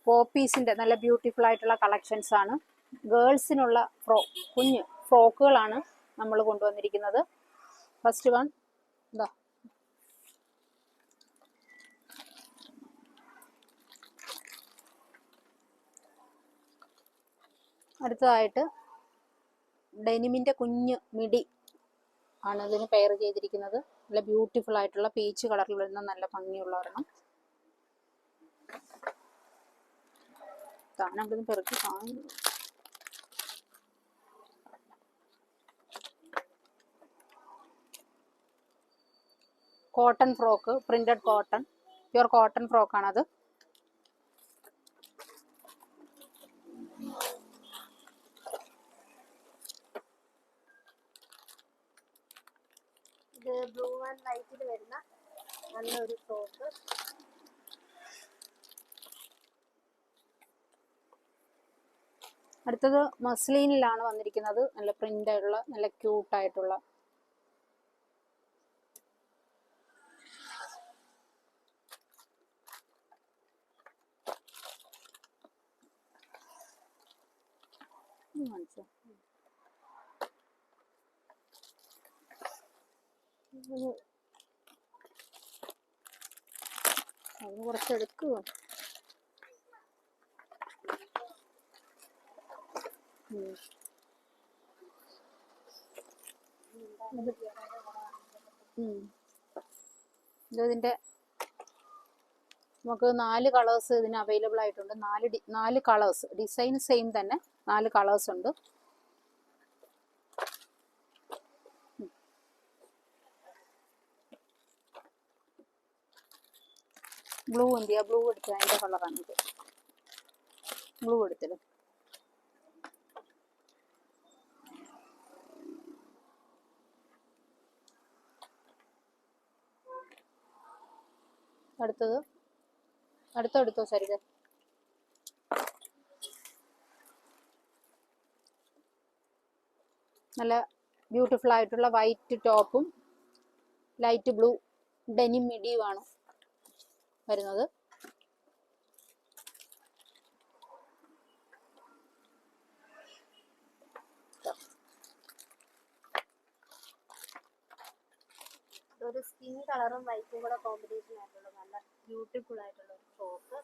പോപ്പീസിൻ്റെ നല്ല ബ്യൂട്ടിഫുൾ ആയിട്ടുള്ള കളക്ഷൻസ് ആണ്. ഗേൾസിനുള്ള കുഞ്ഞ് ഫ്രോക്കുകളാണ് നമ്മൾ കൊണ്ടുവന്നിരിക്കുന്നത്. ഫസ്റ്റ് വൺ ഇതാ, അടുത്തതായിട്ട് ഡെനിമിൻ്റെ കുഞ്ഞ് മിഡി ആണ് ഇതിന് പെയർ ചെയ്തിരിക്കുന്നത്. നല്ല ബ്യൂട്ടിഫുൾ ആയിട്ടുള്ള പീച്ച് കളറിൽ വരുന്ന നല്ല ഭംഗിയുള്ള ഒരെണ്ണം. നമ്മളിത് പെറുക്കി കാണുന്നു. Cotton frock, printed cotton, pure cotton ഫ്രോക്കാണത്. ഇത് ബ്ലൂ ആൻഡ് വൈറ്റിൽ വരുന്ന നല്ലൊരു ഫ്രോക്ക്. അടുത്തത് മസ്ലിനിലാണ് വന്നിരിക്കുന്നത്. നല്ല പ്രിന്റുള്ള നല്ല ക്യൂട്ടായിട്ടുള്ള അതിന് കുറച്ചെടുക്കുക. ഇതിൻ്റെ നമുക്ക് 4 കളേഴ്സ് ഇതിന് അവൈലബിൾ ആയിട്ടുണ്ട്. 4 കളേഴ്സ്, ഡിസൈൻ സെയിം തന്നെ, 4 കളേഴ്സ് ഉണ്ട്. ബ്ലൂ എന്തിയാ, ബ്ലൂ എടുത്ത് അതിൻ്റെ കളറാണ് ഇത്. ബ്ലൂ എടുത്തിടും. അടുത്തെടുത്തോ സരിത. നല്ല ബ്യൂട്ടിഫുൾ ആയിട്ടുള്ള വൈറ്റ് ടോപ്പും ലൈറ്റ് ബ്ലൂ ഡെനിം മിഡിയുമാണ് വരുന്നത്. ഒരു സ്കിൻ കളറും വൈറ്റും കൂടെ കോമ്പിനേഷൻ ആയിട്ടുള്ള നല്ല ബ്യൂട്ടിഫുൾ ആയിട്ടുള്ള ഒരു ഫ്രോക്ക്.